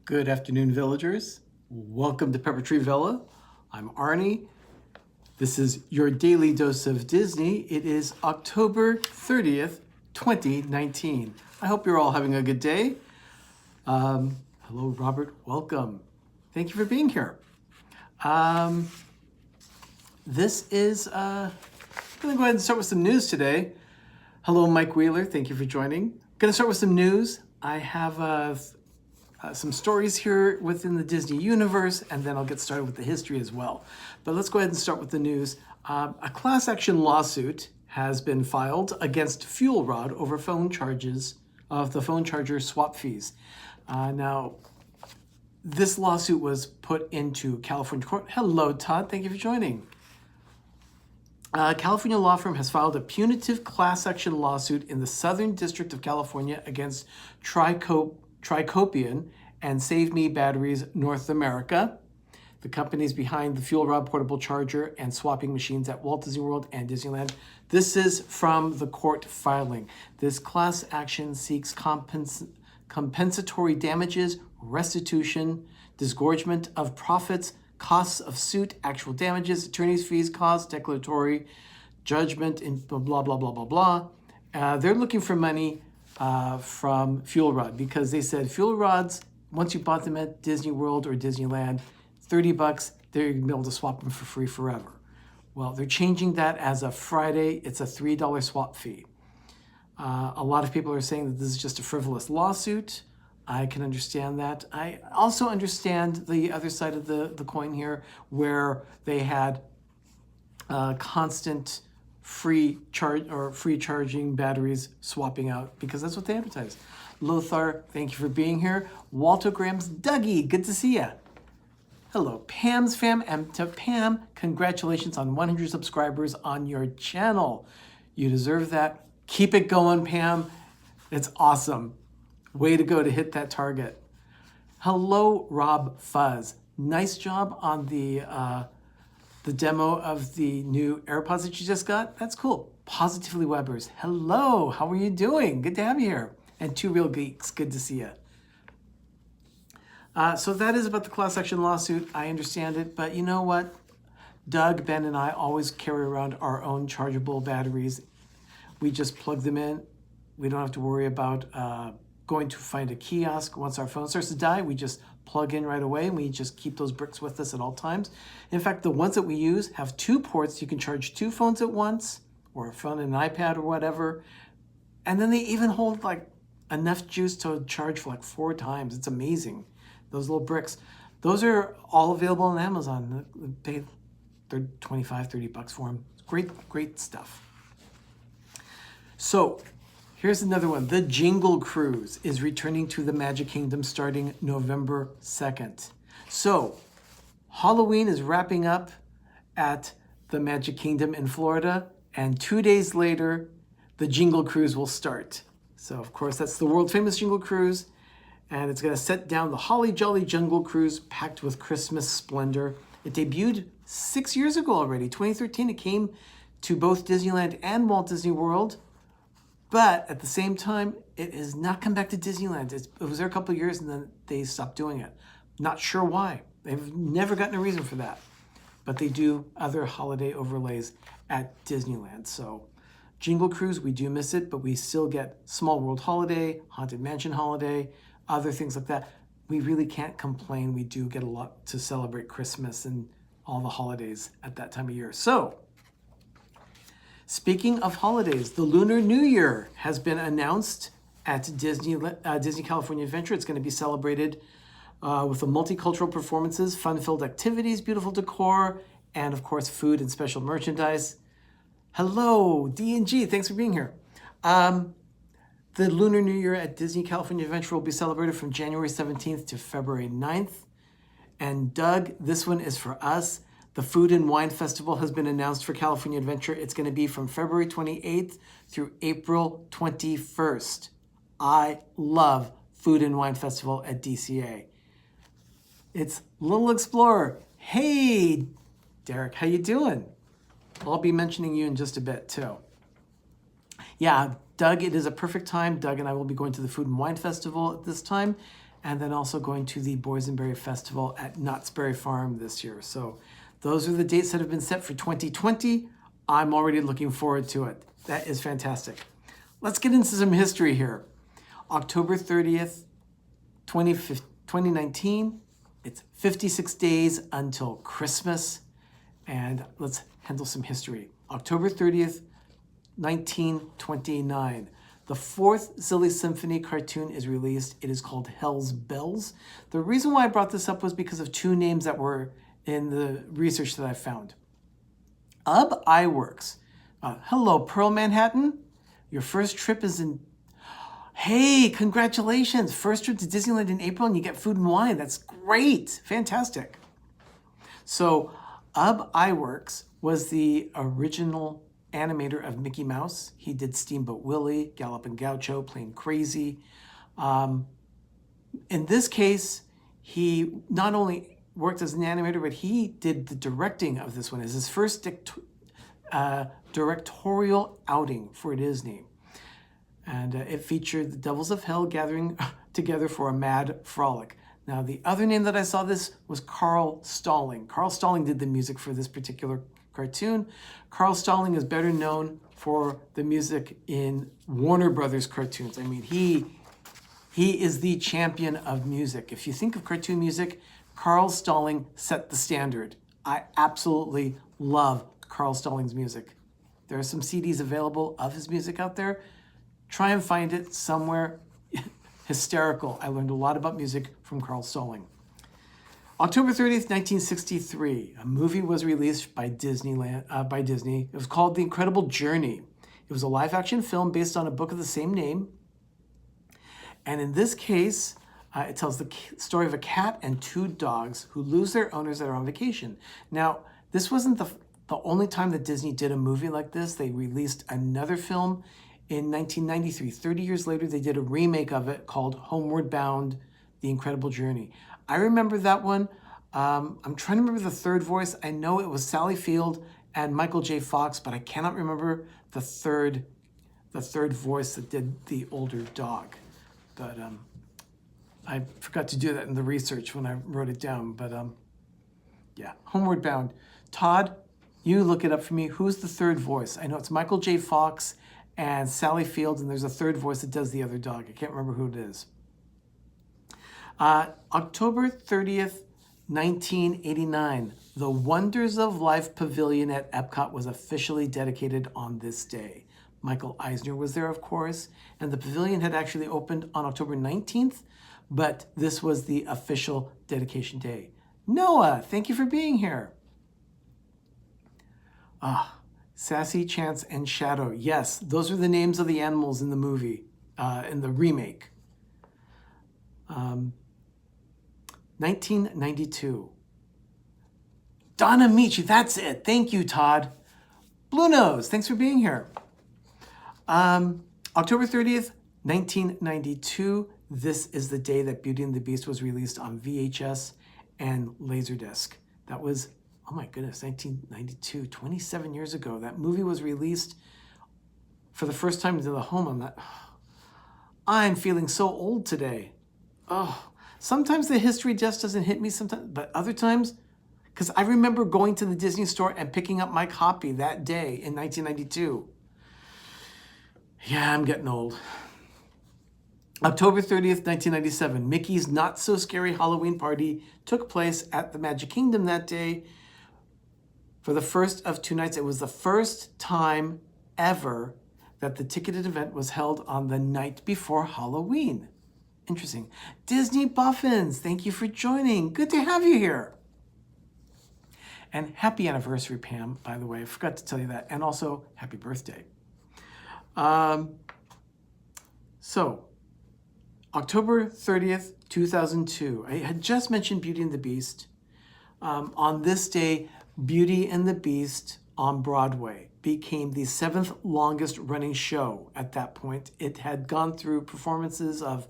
Good afternoon, villagers. Welcome to Pepper Tree Villa. I'm Arnie. This is your daily dose of Disney. It is October 30th, 2019. I hope you're all having a good day. Hello, Robert. Welcome. Thank you for being here. This is, I'm going to go ahead and start with some news today. Hello, Mike Wheeler. Thank you for joining. Going to start with some news. I have some stories here within the Disney universe, and then I'll get started with the history as well. But let's go ahead and start with the news. A class action lawsuit has been filed against Fuel Rod over phone charges of the phone charger swap fees. Now, this lawsuit was put into California court. Hello, Todd. Thank you for joining. California law firm has filed a punitive class action lawsuit in the Southern District of California against Tricopian and Save Me Batteries North America, the companies behind the Fuel Rod portable charger and swapping machines at Walt Disney World and Disneyland. This is from the court filing. This class action seeks compensatory damages, restitution, disgorgement of profits, costs of suit, actual damages, attorney's fees, costs, declaratory judgment, and blah, blah, blah, blah, blah. They're looking for money from Fuel Rod because they said Fuel Rods, once you bought them at Disney World or Disneyland, $30, they're going to be able to swap them for free forever. Well, they're changing that as of Friday. It's a $3 swap fee. A lot of people are saying that this is just a frivolous lawsuit. I can understand that. I also understand the other side of the coin here, where they had constant free charging batteries swapping out, because that's what they advertise. Lothar, thank you for being here. Waltograms, Dougie, good to see ya. Hello, Pam's fam, and to Pam, congratulations on 100 subscribers on your channel. You deserve that. Keep it going, Pam. It's awesome. Way to go to hit that target. Hello, Rob Fuzz. Nice job on the demo of the new AirPods that you just got. That's cool. Positively Webbers. Hello, how are you doing? Good to have you here. And Two Real Geeks, good to see you. So that is about the class action lawsuit. I understand it, but you know what? Doug, Ben, and I always carry around our own chargeable batteries. We just plug them in. We don't have to worry about going to find a kiosk. Once our phone starts to die, we just plug in right away, and we just keep those bricks with us at all times. In fact, the ones that we use have 2 ports. You can charge 2 phones at once, or a phone and an iPad or whatever. And then they even hold like enough juice to charge for like 4 times. It's amazing. Those little bricks. Those are all available on Amazon. They're $25, $30 for them. Great stuff. So here's another one. The Jingle Cruise is returning to the Magic Kingdom starting November 2nd. So Halloween is wrapping up at the Magic Kingdom in Florida, and 2 days later, the Jingle Cruise will start. So of course, that's the world famous Jingle Cruise, and it's gonna set down the Holly Jolly Jungle Cruise packed with Christmas splendor. It debuted 6 years ago already, 2013. It came to both Disneyland and Walt Disney World. But at the same time, it has not come back to Disneyland. It was there a couple of years and then they stopped doing it. Not sure why. They've never gotten a reason for that. But they do other holiday overlays at Disneyland. So Jingle Cruise, we do miss it, but we still get Small World Holiday, Haunted Mansion Holiday, other things like that. We really can't complain. We do get a lot to celebrate Christmas and all the holidays at that time of year. So speaking of holidays, the Lunar New Year has been announced at Disney California Adventure. It's going to be celebrated with the multicultural performances, fun-filled activities, beautiful decor, and of course, food and special merchandise. Hello, D&G. Thanks for being here. The Lunar New Year at Disney California Adventure will be celebrated from January 17th to February 9th. And Doug, this one is for us. The Food and Wine Festival has been announced for California Adventure. It's going to be from February 28th through April 21st. I love Food and Wine Festival at DCA. It's Little Explorer. Hey, Derek, how you doing? I'll be mentioning you in just a bit too. Yeah, Doug, it is a perfect time. Doug and I will be going to the Food and Wine Festival at this time. and then also going to the Boysenberry Festival at Knott's Berry Farm this year. So those are the dates that have been set for 2020. I'm already looking forward to it. That is fantastic. Let's get into some history here. October 30th, 2019. It's 56 days until Christmas. And let's handle some history. October 30th, 1929. The fourth Silly Symphony cartoon is released. It is called Hell's Bells. The reason why I brought this up was because of two names that were in the research that I found. Ub Iwerks. Hello, Pearl Manhattan. Your first trip is in... Hey, congratulations. First trip to Disneyland in April and you get food and wine. That's great. Fantastic. So Ub Iwerks was the original animator of Mickey Mouse. He did Steamboat Willie, Gallopin' Gaucho, Plain Crazy. In this case, he not only worked as an animator, but he did the directing of this one as his first directorial outing for Disney. And it featured the Devils of Hell gathering together for a mad frolic. Now, the other name that I saw this was Carl Stalling. Carl Stalling did the music for this particular cartoon. Carl Stalling is better known for the music in Warner Brothers cartoons. I mean, he is the champion of music. If you think of cartoon music, Carl Stalling set the standard. I absolutely love Carl Stalling's music. There are some CDs available of his music out there. Try and find it somewhere. Hysterical. I learned a lot about music from Carl Stalling. October 30th, 1963, a movie was released by Disney. It was called The Incredible Journey. It was a live-action film based on a book of the same name. And in this case, it tells the story of a cat and two dogs who lose their owners that are on vacation. Now, this wasn't the only time that Disney did a movie like this. They released another film in 1993. 30 years later, they did a remake of it called Homeward Bound, The Incredible Journey. I remember that one. I'm trying to remember the third voice. I know it was Sally Field and Michael J. Fox, but I cannot remember the third voice that did the older dog. But I forgot to do that in the research when I wrote it down. But yeah, Homeward Bound. Todd, you look it up for me. Who's the third voice? I know it's Michael J. Fox and Sally Fields, and there's a third voice that does the other dog. I can't remember who it is. October 30th, 1989, the Wonders of Life Pavilion at Epcot was officially dedicated on this day. Michael Eisner was there, of course, and the pavilion had actually opened on October 19th, but this was the official dedication day. Noah, thank you for being here. Sassy, Chance, and Shadow. Yes, those are the names of the animals in the movie, in the remake. 1992. Donna Michi, that's it. Thank you, Todd. Blue Nose, thanks for being here. October 30th, 1992. This is the day that Beauty and the Beast was released on VHS and Laserdisc. That was, oh my goodness, 1992, 27 years ago. That movie was released for the first time into the home. I'm feeling so old today. Oh, sometimes the history just doesn't hit me sometimes, but other times, because I remember going to the Disney store and picking up my copy that day in 1992. Yeah, I'm getting old. October 30th, 1997, Mickey's Not So Scary Halloween Party took place at the Magic Kingdom that day. For the first of two nights, it was the first time ever that the ticketed event was held on the night before Halloween. Interesting. Disney Buffins, thank you for joining. Good to have you here. And happy anniversary, Pam, by the way. I forgot to tell you that. And also, happy birthday. So, October 30th, 2002. I had just mentioned Beauty and the Beast. On this day, Beauty and the Beast on Broadway became the 7th longest running show at that point. It had gone through performances of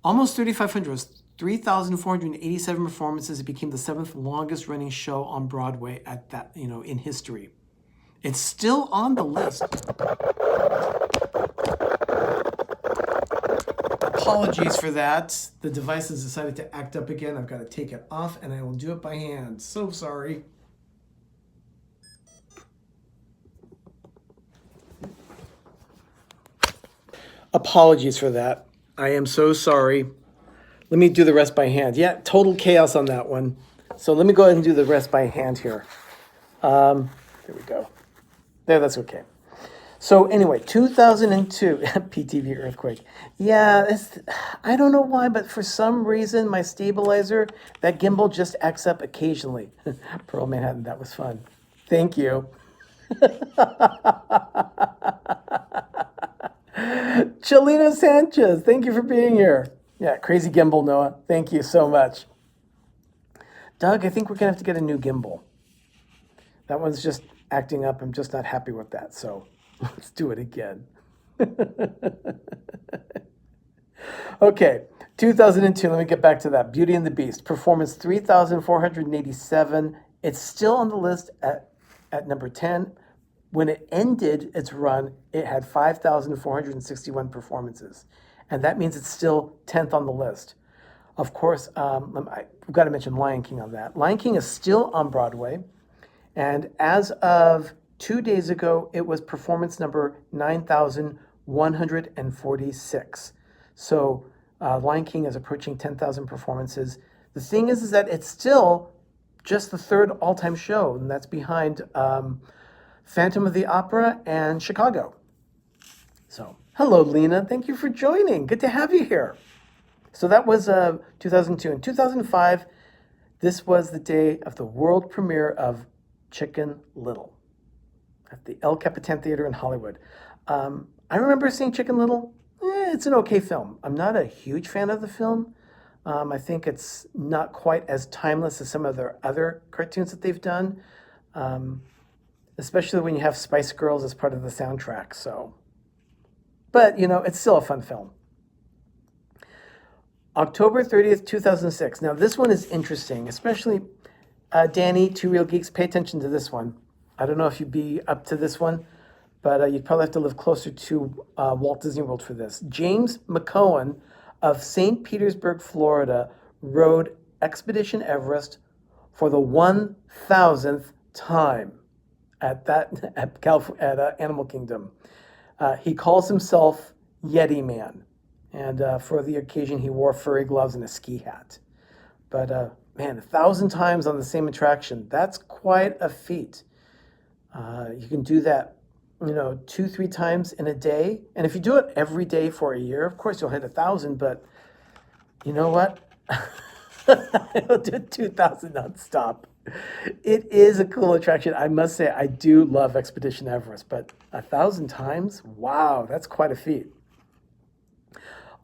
almost 3,500, 3,487 performances. It became the 7th longest running show on Broadway at that, in history. It's still on the list. Apologies for that. The device has decided to act up again. I've got to take it off, and I will do it by hand. So sorry. Apologies for that. I am so sorry. Let me do the rest by hand. Yeah, total chaos on that one. So let me go ahead and do the rest by hand here. There we go. There, that's okay. So anyway, 2002, PTV earthquake. Yeah, I don't know why, but for some reason, my stabilizer, that gimbal just acts up occasionally. Pearl Manhattan, that was fun. Thank you. Chelina Sanchez, thank you for being here. Yeah, crazy gimbal, Noah. Thank you so much. Doug, I think we're going to have to get a new gimbal. That one's just acting up. I'm just not happy with that. So let's do it again. Okay, 2002. Let me get back to that. Beauty and the Beast. Performance 3,487. It's still on the list at number 10. When it ended its run, it had 5,461 performances. And that means it's still 10th on the list. Of course, we've got to mention Lion King on that. Lion King is still on Broadway. And as of 2 days ago, it was performance number 9,146. So Lion King is approaching 10,000 performances. The thing is that it's still just the third all-time show, and that's behind Phantom of the Opera and Chicago. So, hello, Lena. Thank you for joining. Good to have you here. So that was 2002. In 2005, this was the day of the world premiere of Chicken Little at the El Capitan Theater in Hollywood. I remember seeing Chicken Little. It's an okay film. I'm not a huge fan of the film. I think it's not quite as timeless as some of their other cartoons that they've done, especially when you have Spice Girls as part of the soundtrack. But, it's still a fun film. October 30th, 2006. Now, this one is interesting, especially Danny, Two Real Geeks, pay attention to this one. I don't know if you'd be up to this one, but you'd probably have to live closer to Walt Disney World for this. James McCohen of St. Petersburg, Florida, rode Expedition Everest for the 1,000th time at Animal Kingdom. He calls himself Yeti Man. And for the occasion, he wore furry gloves and a ski hat. But man, 1,000 times on the same attraction, that's quite a feat. You can do that, 2-3 times in a day. And if you do it every day for a year, of course, you'll hit 1,000. But you know what? I'll do 2,000 nonstop. It is a cool attraction. I must say, I do love Expedition Everest. But 1,000 times? Wow, that's quite a feat.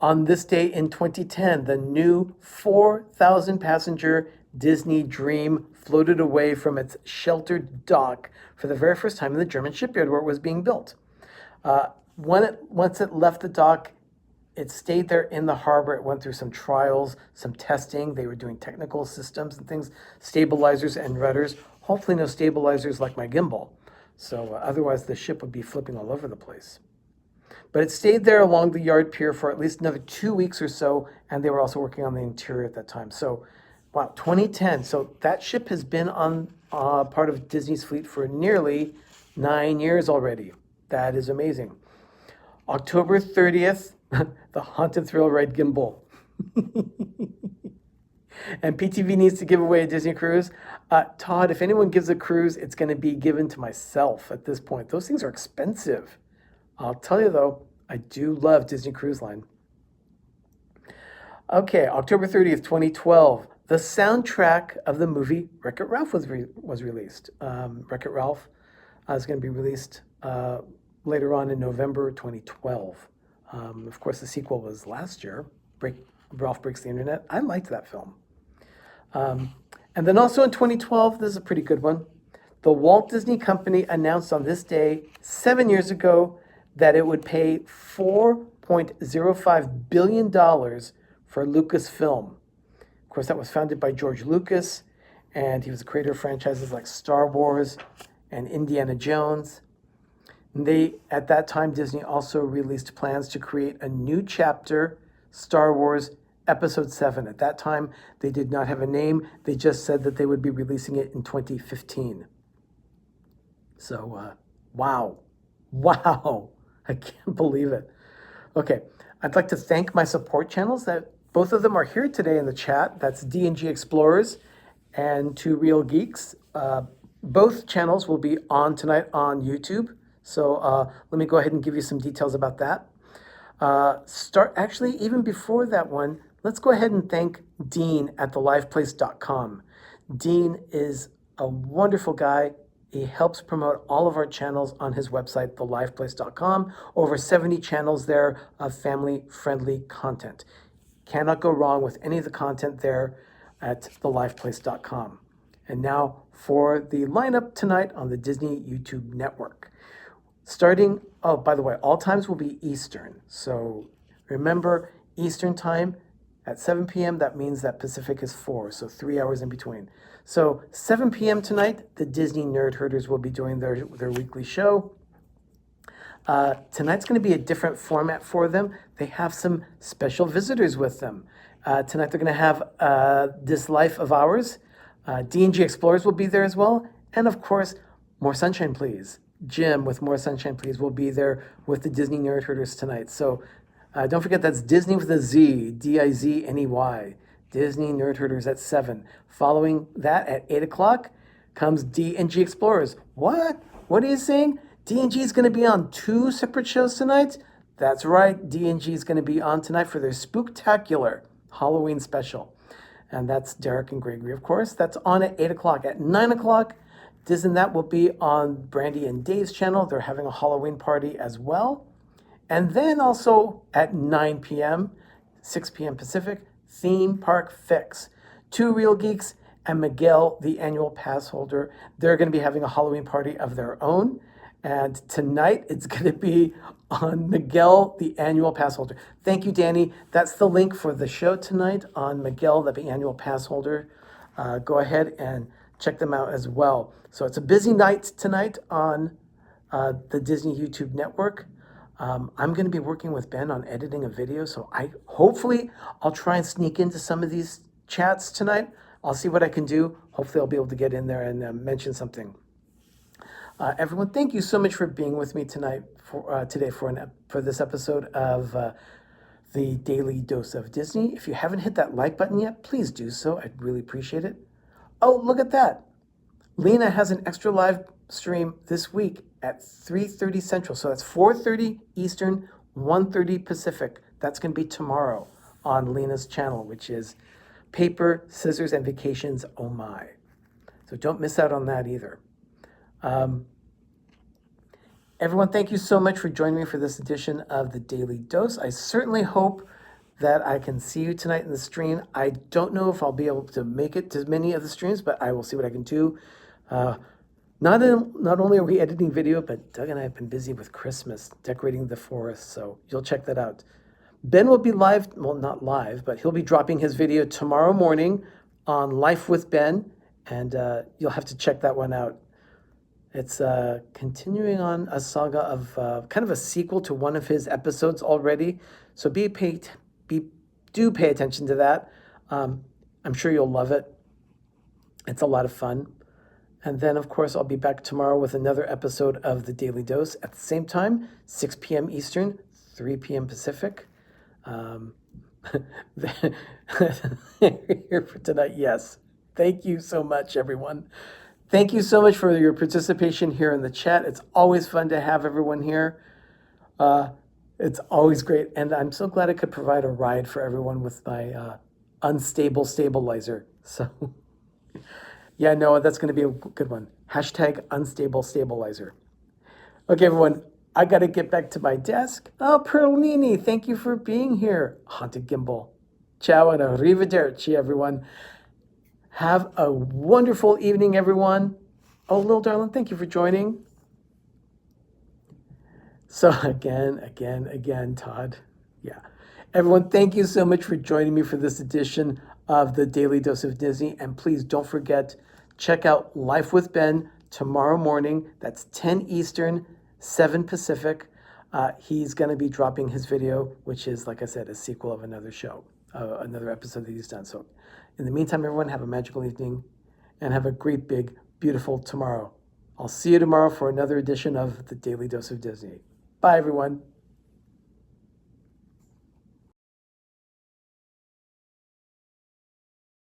On this day in 2010, the new 4,000-passenger Disney Dream floated away from its sheltered dock for the very first time in the German shipyard where it was being built. Once it left the dock, it stayed there in the harbor. It went through some trials, some testing. They were doing technical systems and things, stabilizers and rudders. Hopefully no stabilizers like my gimbal. So otherwise the ship would be flipping all over the place. But it stayed there along the yard pier for at least another 2 weeks or so, and they were also working on the interior at that time. So, wow, 2010. So that ship has been on part of Disney's fleet for nearly 9 years already. That is amazing. October 30th, the Haunted Thrill Ride Gimbal. And PTV needs to give away a Disney cruise. Todd, if anyone gives a cruise, it's going to be given to myself at this point. Those things are expensive. I'll tell you, though, I do love Disney Cruise Line. Okay, October 30th, 2012, the soundtrack of the movie Wreck-It Ralph was released. Wreck-It Ralph is going to be released later on in November 2012. Of course, the sequel was last year, Ralph Breaks the Internet. I liked that film. And then also in 2012, this is a pretty good one. The Walt Disney Company announced on this day 7 years ago that it would pay $4.05 billion for Lucasfilm. Of course, that was founded by George Lucas, and he was the creator of franchises like Star Wars and Indiana Jones. And at that time, Disney also released plans to create a new chapter, Star Wars Episode 7. At that time, they did not have a name. They just said that they would be releasing it in 2015. So, wow. Wow. I can't believe it. Okay, I'd like to thank my support channels that both of them are here today in the chat. That's D&G Explorers and Two Real Geeks. Both channels will be on tonight on YouTube. So let me go ahead and give you some details about that. Actually, even before that one, let's go ahead and thank Dean at theliveplace.com. Dean is a wonderful guy. He helps promote all of our channels on his website, theliveplace.com. Over 70 channels there of family-friendly content. Cannot go wrong with any of the content there at theliveplace.com. And now for the lineup tonight on the Disney YouTube network. Starting, oh, by the way, all times will be Eastern. So remember, Eastern time at 7 p.m., that means that Pacific is 4, so 3 hours in between. So 7 p.m. tonight, the Disney Nerd Herders will be doing their weekly show. Tonight's going to be a different format for them. They have some special visitors with them. Tonight they're going to have This Life of Ours. D&G Explorers will be there as well. And of course, More Sunshine Please. Jim with More Sunshine Please will be there with the Disney Nerd Herders tonight. So don't forget, that's Disney with a Z, D-I-Z-N-E-Y. Disney Nerd Herders at 7. Following that at 8 o'clock comes D&G Explorers. What? What are you saying? D&G is going to be on 2 separate shows tonight? That's right. D&G is going to be on tonight for their Spooktacular Halloween special. And that's Derek and Gregory, of course. That's on at 8 o'clock. At 9 o'clock, Disney that will be on Brandy and Dave's channel. They're having a Halloween party as well. And then also at 9 p.m., 6 p.m. Pacific, Theme Park Fix. Two Real Geeks and Miguel, the annual pass holder, they're going to be having a Halloween party of their own. And tonight it's going to be on Miguel, the annual pass holder. Thank you, Danny. That's the link for the show tonight on Miguel, the annual pass holder. Go ahead and check them out as well. So it's a busy night tonight on the Disney YouTube network. I'm going to be working with Ben on editing a video, so hopefully I'll try and sneak into some of these chats tonight. I'll see what I can do. Hopefully I'll be able to get in there and mention something. Everyone, thank you so much for being with me tonight today for this episode of the Daily Dose of Disney. If you haven't hit that like button yet, please do so. I'd really appreciate it. Oh, look at that. Lena has an extra live stream this week at 3:30 Central. So that's 4:30 Eastern, 1:30 Pacific. That's going to be tomorrow on Lena's channel, which is Paper, Scissors, and Vacations, Oh My. So don't miss out on that either. Everyone, thank you so much for joining me for this edition of the Daily Dose. I certainly hope that I can see you tonight in the stream. I don't know if I'll be able to make it to many of the streams, but I will see what I can do. Not only are we editing video, but Doug and I have been busy with Christmas, decorating the forest, so you'll check that out. Ben will be live, well, not live, but he'll be dropping his video tomorrow morning on Life with Ben, and you'll have to check that one out. It's continuing on a saga of kind of a sequel to one of his episodes already, so do pay attention to that. I'm sure you'll love it. It's a lot of fun. And then, of course, I'll be back tomorrow with another episode of The Daily Dose at the same time, 6 p.m. Eastern, 3 p.m. Pacific. Here for tonight, yes. Thank you so much, everyone. Thank you so much for your participation here in the chat. It's always fun to have everyone here. It's always great. And I'm so glad I could provide a ride for everyone with my unstable stabilizer. So... yeah, Noah, that's going to be a good one. Hashtag unstable stabilizer. Okay, everyone, I got to get back to my desk. Oh, Perlini, thank you for being here. Haunted Gimbal. Ciao and arrivederci, everyone. Have a wonderful evening, everyone. Oh, little darling, thank you for joining. So again, Todd. Yeah. Everyone, thank you so much for joining me for this edition of the Daily Dose of Disney. And please don't forget, check out Life with Ben tomorrow morning. That's 10 Eastern, 7 Pacific. he's going to be dropping his video, which is, like I said, a sequel of another show, another episode that he's done. So in the meantime, everyone, have a magical evening and have a great, big, beautiful tomorrow. I'll see you tomorrow for another edition of the Daily Dose of Disney. Bye, everyone.